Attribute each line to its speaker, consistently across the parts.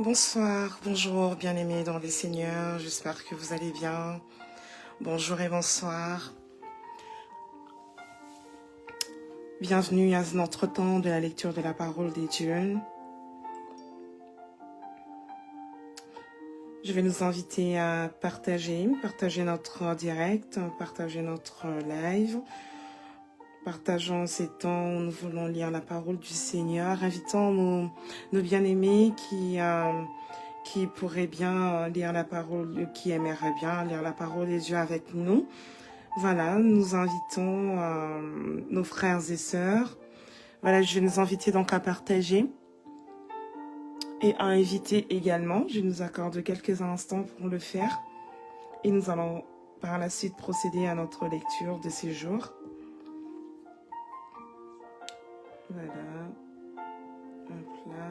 Speaker 1: Bonsoir, bonjour bien-aimés dans le Seigneur, j'espère que vous allez bien. Bonjour et bonsoir. Bienvenue à notre temps de la lecture de la parole des dieux. Je vais nous inviter à partager notre direct, partager notre live. Partageons ces temps où nous voulons lire la parole du Seigneur, invitons nos bien-aimés qui pourraient bien lire la parole, qui aimeraient bien lire la parole des dieux avec nous. Voilà, nous invitons nos frères et sœurs. Voilà, je vais nous inviter donc à partager et à inviter également. Je nous accorde quelques instants pour le faire et nous allons par la suite procéder à notre lecture de ces jours. Voilà, hop là,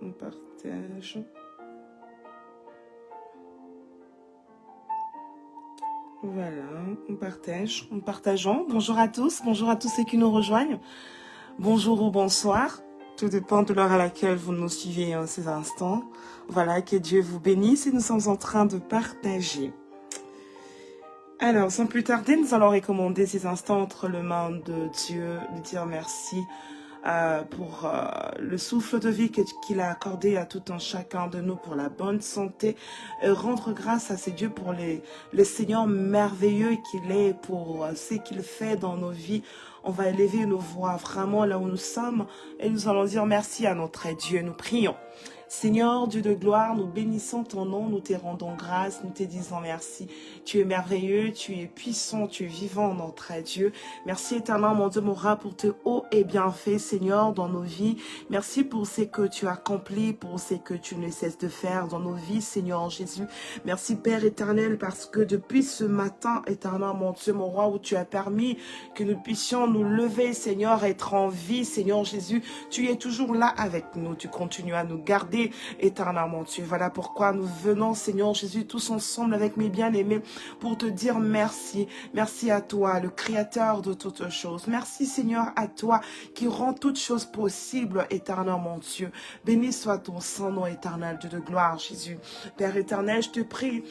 Speaker 1: on partage. Voilà, nous partageons. Bonjour à tous ceux qui nous rejoignent. Bonjour ou bonsoir, tout dépend de l'heure à laquelle vous nous suivez en ces instants. Voilà, que Dieu vous bénisse et nous sommes en train de partager. Alors, sans plus tarder, nous allons recommander ces instants entre les mains de Dieu, lui dire merci pour le souffle de vie qu'il a accordé à tout un chacun de nous, pour la bonne santé, et rendre grâce à ces dieux pour le Seigneur merveilleux qu'il est, pour ce qu'il fait dans nos vies. On va élever nos voix vraiment là où nous sommes et nous allons dire merci à notre Dieu. Nous prions. Seigneur, Dieu de gloire, nous bénissons ton nom, nous te rendons grâce, nous te disons merci. Tu es merveilleux, tu es puissant, tu es vivant, notre Dieu. Merci éternel, mon Dieu, mon roi, pour tes hauts et bienfaits, Seigneur, dans nos vies. Merci pour ce que tu as accompli, pour ce que tu ne cesses de faire dans nos vies, Seigneur Jésus. Merci, Père éternel, parce que depuis ce matin, éternel, mon Dieu, mon roi, où tu as permis que nous puissions nous lever, Seigneur, être en vie, Seigneur Jésus, tu es toujours là avec nous, tu continues à nous garder, éternellement Dieu. Voilà pourquoi nous venons, Seigneur Jésus, tous ensemble avec mes bien-aimés pour te dire merci. Merci à toi, le créateur de toutes choses. Merci, Seigneur, à toi qui rend toutes choses possibles, éternellement Dieu. Béni soit ton saint nom éternel, Dieu de gloire, Jésus. Père éternel, je te prie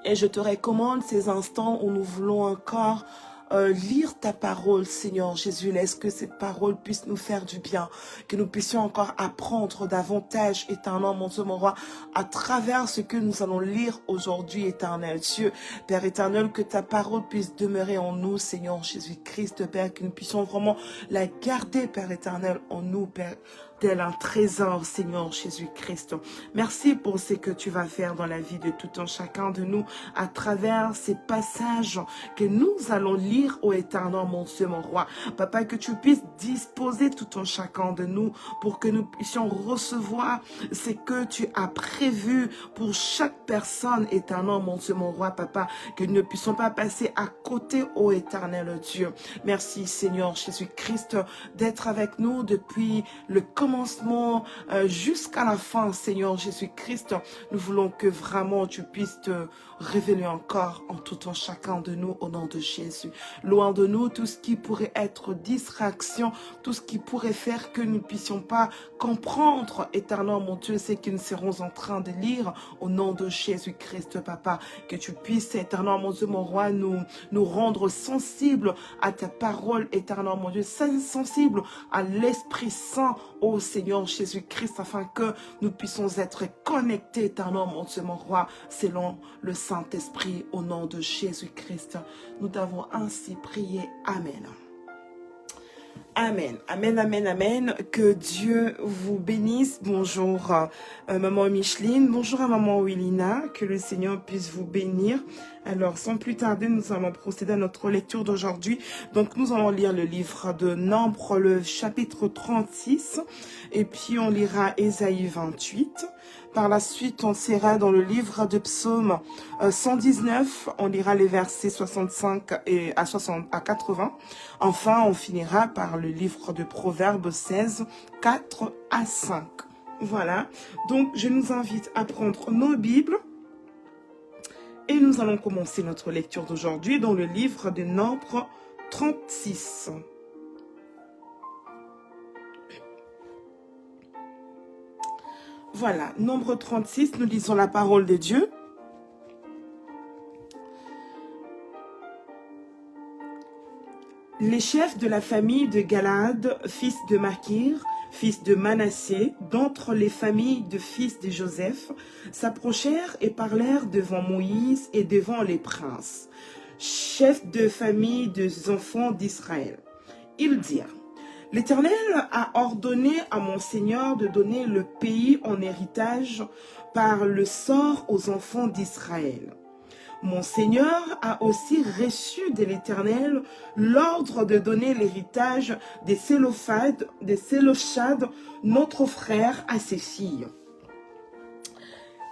Speaker 1: et je te recommande ces instants où nous voulons encore lire ta parole, Seigneur Jésus. Laisse que cette parole puisse nous faire du bien, que nous puissions encore apprendre davantage, éternel, mon Dieu, mon roi, à travers ce que nous allons lire aujourd'hui, éternel Dieu. Père éternel, que ta parole puisse demeurer en nous, Seigneur Jésus-Christ, Père, que nous puissions vraiment la garder, Père éternel, en nous, Père, tel un trésor, Seigneur Jésus-Christ. Merci pour ce que tu vas faire dans la vie de tout un chacun de nous à travers ces passages que nous allons lire au éternel, mon Dieu, mon roi. Papa, que tu puisses disposer tout un chacun de nous pour que nous puissions recevoir ce que tu as prévu pour chaque personne, éternel, mon Dieu, mon roi, Papa, que nous ne puissions pas passer à côté, ô éternel Dieu. Merci, Seigneur Jésus-Christ, d'être avec nous depuis le commencement jusqu'à la fin, Seigneur Jésus-Christ. Nous voulons que vraiment tu puisses te révéler encore en tout en chacun de nous au nom de Jésus. Loin de nous tout ce qui pourrait être distraction, tout ce qui pourrait faire que nous ne puissions pas comprendre, éternel mon Dieu, ce que nous serons en train de lire au nom de Jésus-Christ, Papa. Que tu puisses, éternel mon Dieu, mon roi, nous rendre sensibles à ta parole, éternel mon Dieu, sensibles à l'Esprit Saint, ô Seigneur Jésus-Christ, afin que nous puissions être connectés, éternel mon Dieu, mon roi, selon le Saint-Esprit, au nom de Jésus-Christ. Nous t'avons ainsi prié. Amen. Amen, amen, amen, amen. Que Dieu vous bénisse. Bonjour Maman Micheline, bonjour à Maman Willina. Que le Seigneur puisse vous bénir. Alors, sans plus tarder, nous allons procéder à notre lecture d'aujourd'hui. Donc, nous allons lire le livre de Nombre, le chapitre 36. Et puis, on lira Ésaïe 28. Par la suite, on sera dans le livre de Psaume 119. On lira les versets 65 à 80. Enfin, on finira par le livre de Proverbes 16, 4 à 5. Voilà. Donc, je nous invite à prendre nos Bibles. Et nous allons commencer notre lecture d'aujourd'hui dans le livre de Nombre 36. Voilà, Nombre 36, nous lisons la parole de Dieu. Les chefs de la famille de Galaad, fils de Makir, fils de Manassé, d'entre les familles de fils de Joseph, s'approchèrent et parlèrent devant Moïse et devant les princes, chefs de famille des enfants d'Israël. Ils dirent: L'Éternel a ordonné à mon Seigneur de donner le pays en héritage par le sort aux enfants d'Israël. Mon Seigneur a aussi reçu de l'Éternel l'ordre de donner l'héritage des Sélophad, notre frère, à ses filles.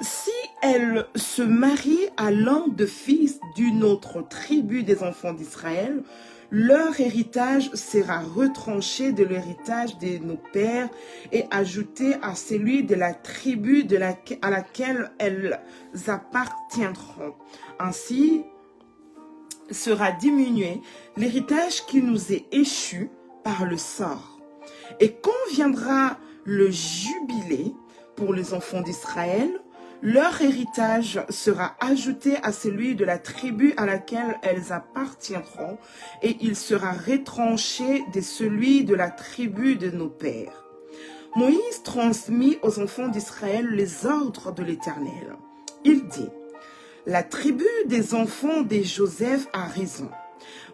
Speaker 1: Si elle se marie à l'un des fils d'une autre tribu des enfants d'Israël, leur héritage sera retranché de l'héritage de nos pères et ajouté à celui de la tribu à laquelle elles appartiendront. Ainsi sera diminué l'héritage qui nous est échu par le sort. Et quand viendra le jubilé pour les enfants d'Israël, leur héritage sera ajouté à celui de la tribu à laquelle elles appartiendront, et il sera retranché de celui de la tribu de nos pères. Moïse transmit aux enfants d'Israël les ordres de l'Éternel. Il dit: La tribu des enfants de Joseph a raison.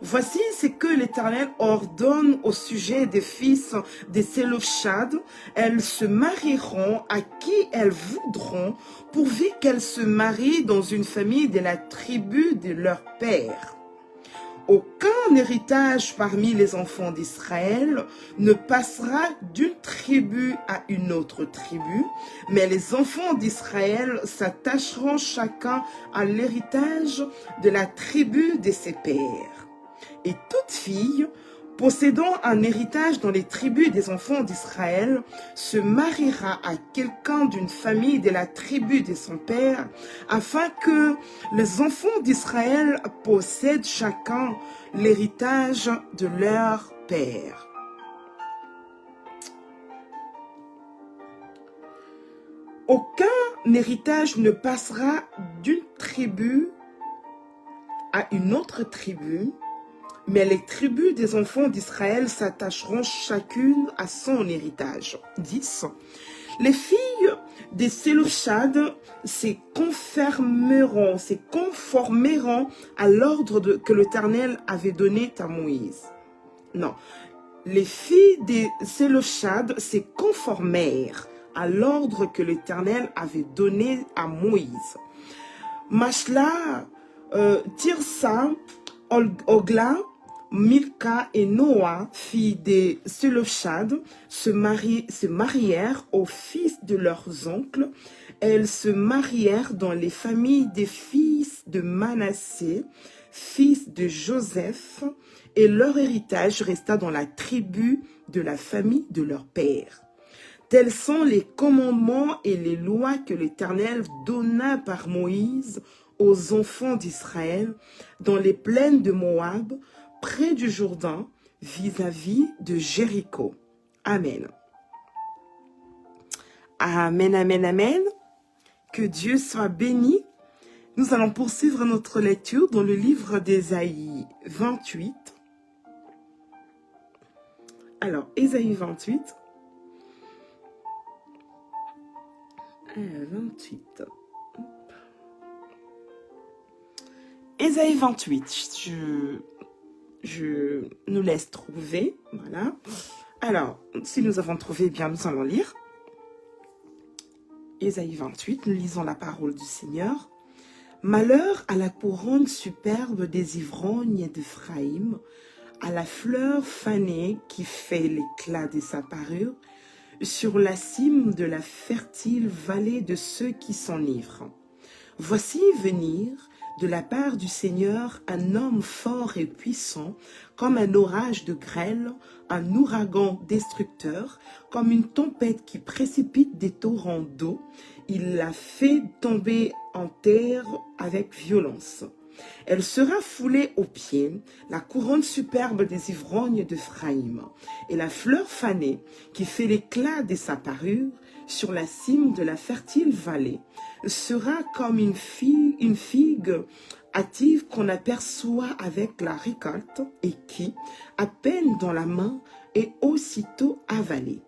Speaker 1: Voici ce que l'Éternel ordonne au sujet des fils des Sélophad. Elles se marieront à qui elles voudront, pourvu qu'elles se marient dans une famille de la tribu de leur père. Aucun héritage parmi les enfants d'Israël ne passera d'une tribu à une autre tribu, mais les enfants d'Israël s'attacheront chacun à l'héritage de la tribu de ses pères. Et toute fille possédant un héritage dans les tribus des enfants d'Israël se mariera à quelqu'un d'une famille de la tribu de son père, afin que les enfants d'Israël possèdent chacun l'héritage de leur père. Aucun héritage ne passera d'une tribu à une autre tribu, mais les tribus des enfants d'Israël s'attacheront chacune à son héritage. 10. Les filles des Sélophad se conformeront à l'ordre que l'Éternel avait donné à Moïse. Non, les filles des Sélophad se conformèrent à l'ordre que l'Éternel avait donné à Moïse. Machla, Tirsa, Ogla, Milka et Noah, filles des Sélophad, se marièrent aux fils de leurs oncles. Elles se marièrent dans les familles des fils de Manassé, fils de Joseph, et leur héritage resta dans la tribu de la famille de leur père. Tels sont les commandements et les lois que l'Éternel donna par Moïse aux enfants d'Israël dans les plaines de Moab, près du Jourdain, vis-à-vis de Jéricho. Amen. Amen, amen, amen. Que Dieu soit béni. Nous allons poursuivre notre lecture dans le livre d'Ésaïe 28. Alors, Ésaïe 28. 28. Ésaïe 28. Je nous laisse trouver. Voilà. Alors, si nous avons trouvé, bien, nous allons lire. Ésaïe 28, nous lisons la parole du Seigneur. Malheur à la couronne superbe des ivrognes d'Éphraïm, à la fleur fanée qui fait l'éclat de sa parure, sur la cime de la fertile vallée de ceux qui s'enivrent. Voici venir de la part du Seigneur un homme fort et puissant, comme un orage de grêle, un ouragan destructeur, comme une tempête qui précipite des torrents d'eau. Il la fait tomber en terre avec violence. Elle sera foulée aux pieds, la couronne superbe des ivrognes d'Éphraïm, et la fleur fanée qui fait l'éclat de sa parure sur la cime de la fertile vallée sera comme une figue hâtive qu'on aperçoit avec la récolte et qui, à peine dans la main, est aussitôt avalée.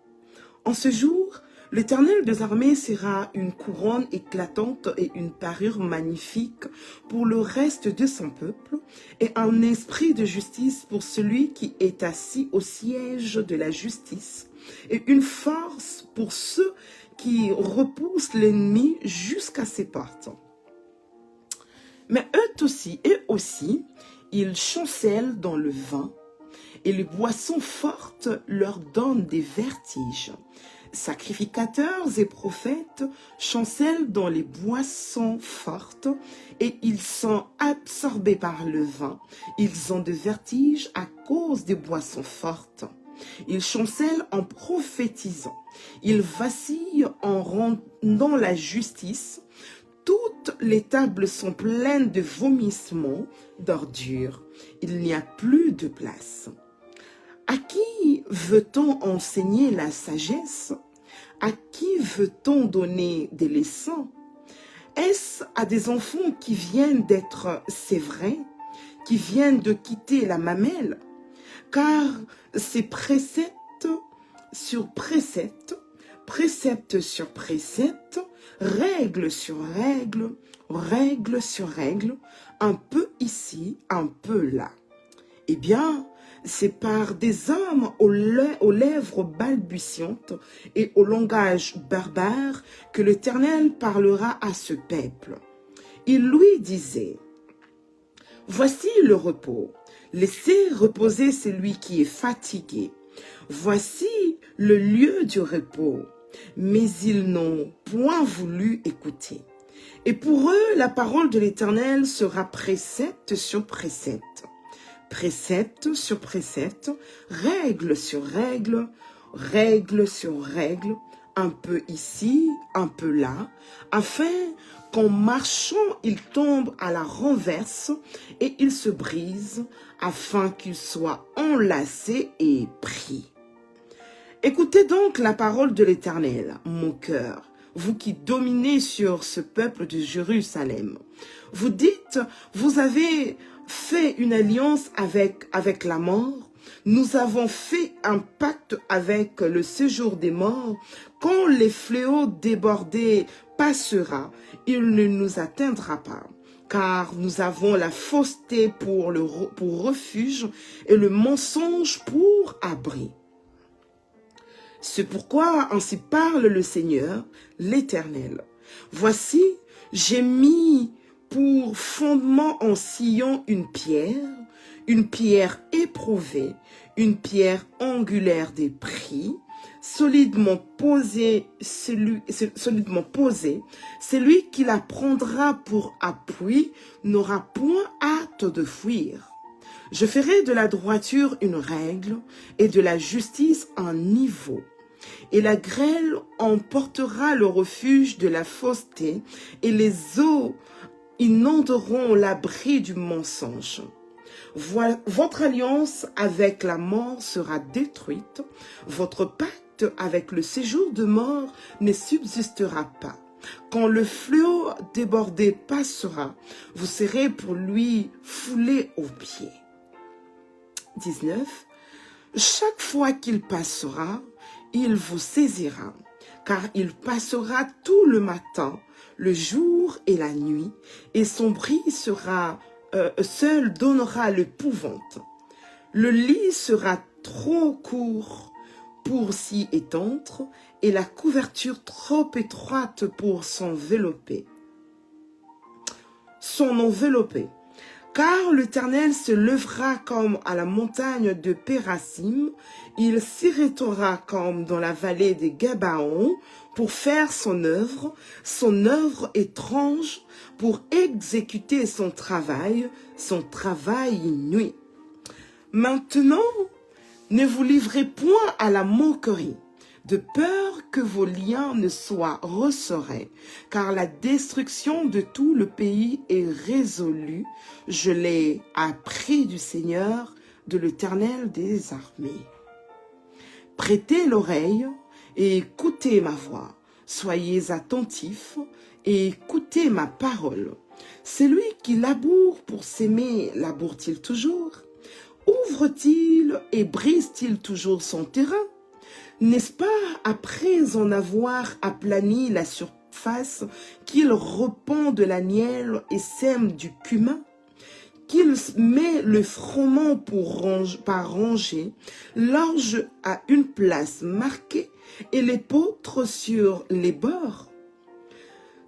Speaker 1: En ce jour, l'Éternel des armées sera une couronne éclatante et une parure magnifique pour le reste de son peuple et un esprit de justice pour celui qui est assis au siège de la justice et une force pour ceux qui repoussent l'ennemi jusqu'à ses portes. Mais eux aussi, ils chancellent dans le vin et les boissons fortes leur donnent des vertiges. Sacrificateurs et prophètes chancellent dans les boissons fortes et ils sont absorbés par le vin. Ils ont des vertiges à cause des boissons fortes. Ils chancellent en prophétisant. Ils vacillent en rendant la justice. Toutes les tables sont pleines de vomissements, d'ordures. Il n'y a plus de place. À qui veut-on enseigner la sagesse? À qui veut-on donner des leçons? Est-ce à des enfants qui viennent d'être sévrés, qui viennent de quitter la mamelle? Car c'est précepte sur précepte, précepte sur précepte, règle sur règle, règle sur règle, un peu ici, un peu là. Eh bien, c'est par des hommes aux lèvres balbutiantes et au langage barbare que l'Éternel parlera à ce peuple. Il lui disait, « Voici le repos, laissez reposer celui qui est fatigué. Voici le lieu du repos. » Mais ils n'ont point voulu écouter. Et pour eux, la parole de l'Éternel sera précepte sur précepte. Précepte sur précepte, règle sur règle, règle sur règle, un peu ici, un peu là, afin qu'en marchant, il tombe à la renverse et il se brise, afin qu'il soit enlacé et pris. Écoutez donc la parole de l'Éternel, mon cœur, vous qui dominez sur ce peuple de Jérusalem. Vous dites, vous avez fait une alliance avec la mort. Nous avons fait un pacte avec le séjour des morts. Quand les fléaux débordés passera, il ne nous atteindra pas. Car nous avons la fausseté pour refuge et le mensonge pour abri. C'est pourquoi ainsi parle le Seigneur, l'Éternel. Voici, j'ai mis pour fondement en Sion une pierre éprouvée, une pierre angulaire des prix, solidement posée, celui qui la prendra pour appui n'aura point hâte de fuir. Je ferai de la droiture une règle et de la justice un niveau. Et la grêle emportera le refuge de la fausseté, et les eaux inonderont l'abri du mensonge. Votre alliance avec la mort sera détruite, votre pacte avec le séjour de mort ne subsistera pas. Quand le fléau débordé passera, vous serez pour lui foulé aux pieds. 19. Chaque fois qu'il passera, il vous saisira, car il passera tout le matin, le jour et la nuit, et son bris seul donnera l'épouvante. Le lit sera trop court pour s'y étendre, et la couverture trop étroite pour s'envelopper. Car l'Éternel se lèvera comme à la montagne de Pérasim, il s'irritera comme dans la vallée des Gabaon pour faire son œuvre étrange, pour exécuter son travail nuit. Maintenant, ne vous livrez point à la moquerie, de peur que vos liens ne soient resserrés, car la destruction de tout le pays est résolue. Je l'ai appris du Seigneur, de l'Éternel des armées. Prêtez l'oreille et écoutez ma voix. Soyez attentifs et écoutez ma parole. Celui qui laboure pour s'aimer, laboure-t-il toujours? Ouvre-t-il et brise-t-il toujours son terrain? N'est-ce pas après en avoir aplani la surface qu'il repent de la nielle et sème du cumin? Qu'il met le froment par rangée, l'orge à une place marquée et l'épeautre sur les bords?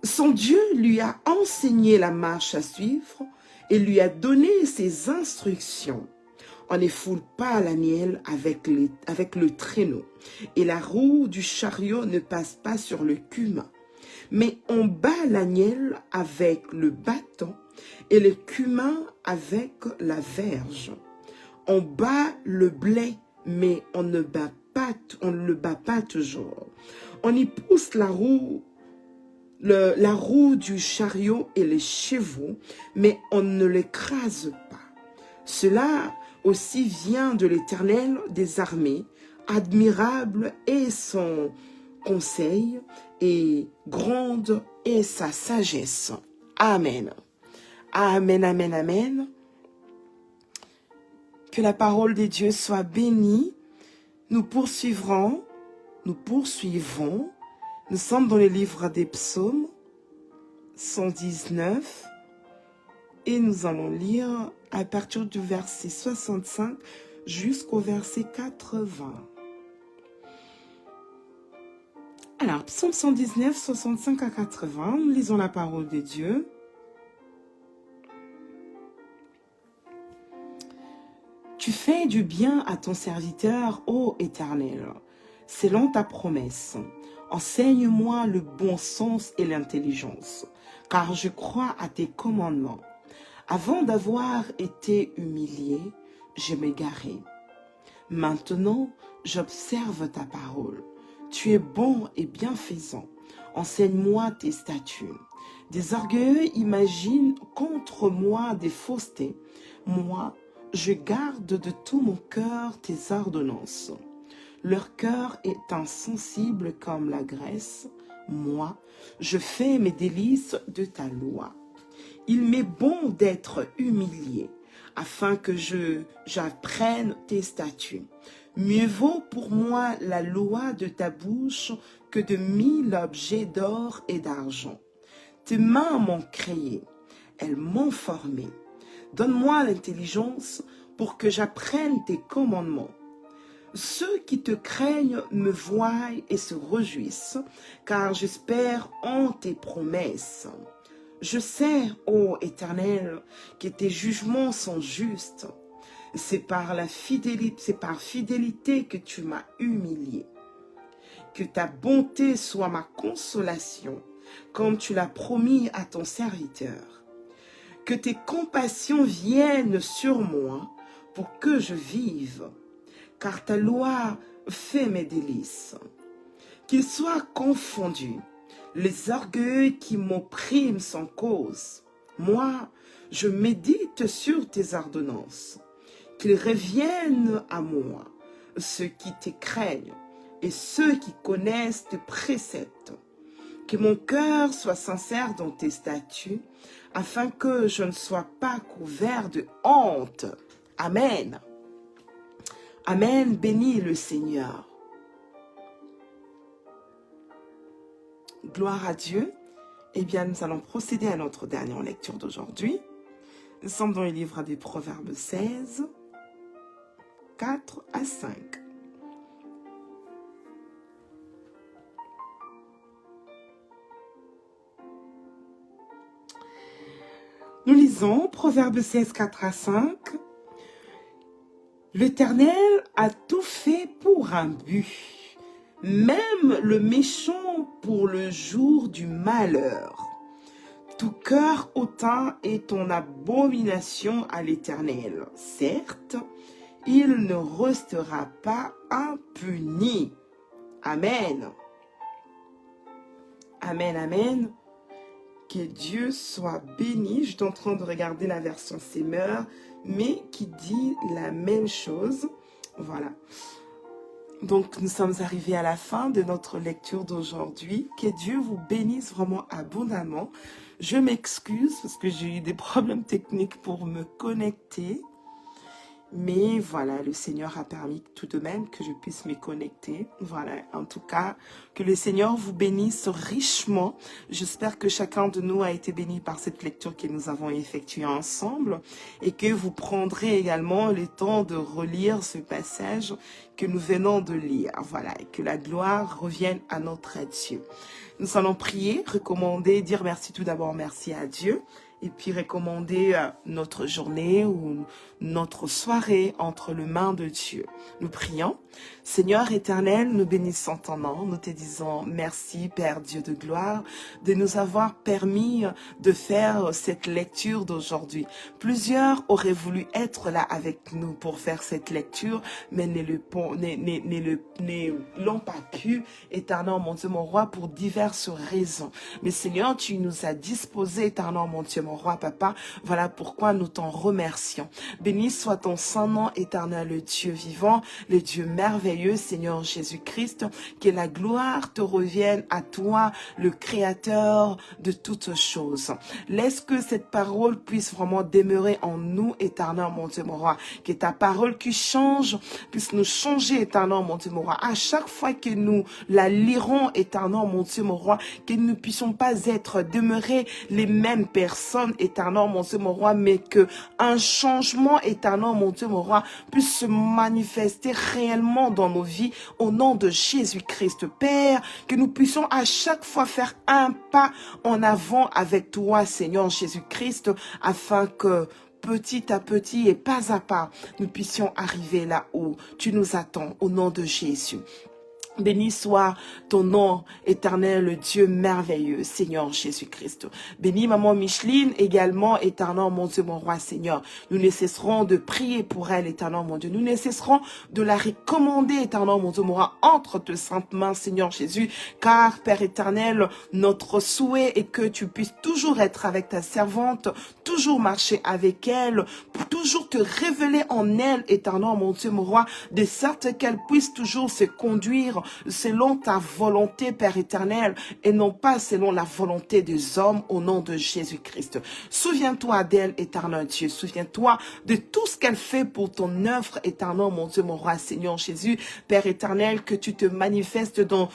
Speaker 1: Son Dieu lui a enseigné la marche à suivre et lui a donné ses instructions. On ne foule pas la nielle avec le traîneau, et la roue du chariot ne passe pas sur le cumin. Mais on bat la nielle avec le bâton, et le cumin avec la verge. On bat le blé, mais on ne le bat pas toujours. On y pousse la roue du chariot et les chevaux, mais on ne l'écrase pas. Cela aussi vient de l'Éternel des armées, admirable est son conseil et grande est sa sagesse. Amen. Amen, amen, amen. Que la parole de Dieu soit bénie. Nous poursuivons. Nous sommes dans le livre des psaumes, 119. Et nous allons lire à partir du verset 65 jusqu'au verset 80. Alors, psaume 119, 65 à 80, nous lisons la parole de Dieu. Tu fais du bien à ton serviteur, ô Éternel, selon ta promesse. Enseigne-moi le bon sens et l'intelligence, car je crois à tes commandements. Avant d'avoir été humilié, je m'égarais. Maintenant, j'observe ta parole. Tu es bon et bienfaisant. Enseigne-moi tes statuts. Des orgueilleux imaginent contre moi des faussetés. Moi, je garde de tout mon cœur tes ordonnances. Leur cœur est insensible comme la graisse. Moi, je fais mes délices de ta loi. Il m'est bon d'être humilié, afin que j'apprenne tes statuts. Mieux vaut pour moi la loi de ta bouche que de 1000 objets d'or et d'argent. Tes mains m'ont créé, elles m'ont formé. Donne-moi l'intelligence pour que j'apprenne tes commandements. Ceux qui te craignent me voient et se réjouissent, car j'espère en tes promesses. Je sais, ô Éternel, que tes jugements sont justes. C'est par fidélité que tu m'as humilié. Que ta bonté soit ma consolation, comme tu l'as promis à ton serviteur. Que tes compassions viennent sur moi pour que je vive, car ta loi fait mes délices. Qu'ils soient confondus les orgueilleux qui m'oppriment sans cause. Moi, je médite sur tes ordonnances. Qu'ils reviennent à moi, ceux qui te craignent et ceux qui connaissent tes préceptes. Que mon cœur soit sincère dans tes statuts, afin que je ne sois pas couvert de honte. Amen. Amen, bénis le Seigneur. Gloire à Dieu. Eh bien, nous allons procéder à notre dernière lecture d'aujourd'hui. Nous sommes dans le livre des Proverbes 16, 4 à 5. Nous lisons Proverbes 16, 4 à 5. L'Éternel a tout fait pour un but, même le méchant pour le jour du malheur. Tout cœur hautain est ton abomination à l'Éternel. Certes, il ne restera pas impuni. Amen. Amen, amen. Que Dieu soit béni. Je suis en train de regarder la version Semeur, mais qui dit la même chose. Voilà. Donc, nous sommes arrivés à la fin de notre lecture d'aujourd'hui. Que Dieu vous bénisse vraiment abondamment. Je m'excuse parce que j'ai eu des problèmes techniques pour me connecter. Mais voilà, le Seigneur a permis tout de même que je puisse me connecter. Voilà, en tout cas, que le Seigneur vous bénisse richement. J'espère que chacun de nous a été béni par cette lecture que nous avons effectuée ensemble et que vous prendrez également le temps de relire ce passage que nous venons de lire. Voilà, et que la gloire revienne à notre Dieu. Nous allons prier, recommander, dire merci tout d'abord, merci à Dieu. Et puis recommander notre journée ou notre soirée entre les mains de Dieu. Nous prions. Seigneur éternel, nous bénissons ton nom. Nous te disons merci, Père Dieu de gloire, de nous avoir permis de faire cette lecture d'aujourd'hui. Plusieurs auraient voulu être là avec nous pour faire cette lecture, mais ne l'ont pas pu, éternel mon Dieu, mon roi, pour diverses raisons. Mais Seigneur, tu nous as disposé, éternel mon Dieu, mon roi, papa. Voilà pourquoi nous t'en remercions. Béni soit ton saint nom, éternel, le Dieu vivant, le Dieu merveilleux, Seigneur Jésus-Christ. Que la gloire te revienne à toi, le Créateur de toutes choses. Laisse que cette parole puisse vraiment demeurer en nous, éternel, mon Dieu, mon roi. Que ta parole qui change puisse nous changer, éternel, mon Dieu, mon roi. À chaque fois que nous la lirons, éternel, mon Dieu, mon roi, que nous ne puissions pas demeurer les mêmes personnes, éternel, mon Dieu, mon roi, mais que un changement, éternel, mon Dieu, mon roi, puisse se manifester réellement dans nos vies au nom de Jésus-Christ. Père, que nous puissions à chaque fois faire un pas en avant avec toi, Seigneur Jésus-Christ, afin que petit à petit et pas à pas, nous puissions arriver là où tu nous attends au nom de Jésus. Béni soit ton nom, éternel Dieu merveilleux, Seigneur Jésus-Christ. Béni maman Micheline également, éternel mon Dieu, mon roi, Seigneur. Nous ne cesserons de prier pour elle, éternel mon Dieu. Nous ne cesserons de la recommander, éternel mon Dieu, mon roi, entre tes saintes mains, Seigneur Jésus. Car, Père éternel, notre souhait est que tu puisses toujours être avec ta servante, toujours marcher avec elle, toujours te révéler en elle, éternel mon Dieu, mon roi, de sorte qu'elle puisse toujours se conduire selon ta volonté, Père éternel, et non pas selon la volonté des hommes, au nom de Jésus-Christ. Souviens-toi d'elle, éternel Dieu. Souviens-toi de tout ce qu'elle fait pour ton œuvre, éternel, mon Dieu, mon roi, Seigneur Jésus. Père éternel, que tu te manifestes dans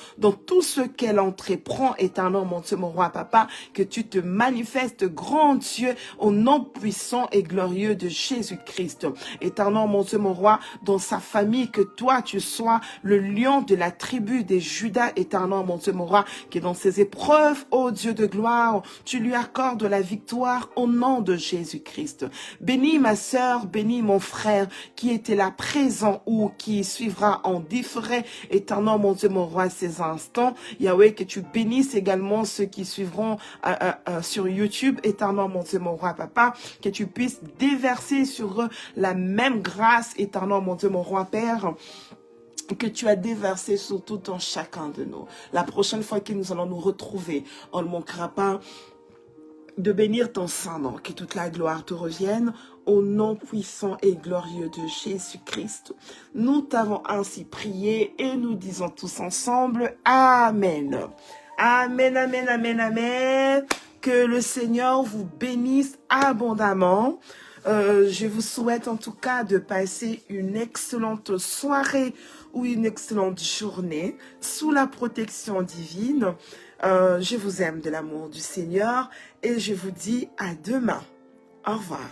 Speaker 1: tout ce qu'elle entreprend, éternel, mon Dieu, mon roi, papa. Que tu te manifestes, grand Dieu, au nom puissant et glorieux de Jésus-Christ. Éternel, mon Dieu, mon roi, dans sa famille, que toi, tu sois le lion de la tribu des Judas, éternel, mon Dieu, mon roi, qui dans ses épreuves, ô Dieu de gloire, tu lui accordes la victoire au nom de Jésus-Christ. Bénis ma sœur, bénis mon frère, qui était là présent ou qui suivra en différé, éternel, mon Dieu, mon roi, ces instants. Yahweh, que tu bénisses également ceux qui suivront sur YouTube, éternel, mon Dieu, mon roi, papa, que tu puisses déverser sur eux la même grâce, éternel, mon Dieu, mon roi, Père, que tu as déversé sur tout en chacun de nous. La prochaine fois que nous allons nous retrouver, on ne manquera pas de bénir ton saint nom, que toute la gloire te revienne, au nom puissant et glorieux de Jésus-Christ. Nous t'avons ainsi prié et nous disons tous ensemble, Amen. Amen, amen, amen, amen. Que le Seigneur vous bénisse abondamment. Je vous souhaite en tout cas de passer une excellente soirée ou une excellente journée sous la protection divine. Je vous aime de l'amour du Seigneur et je vous dis à demain. Au revoir.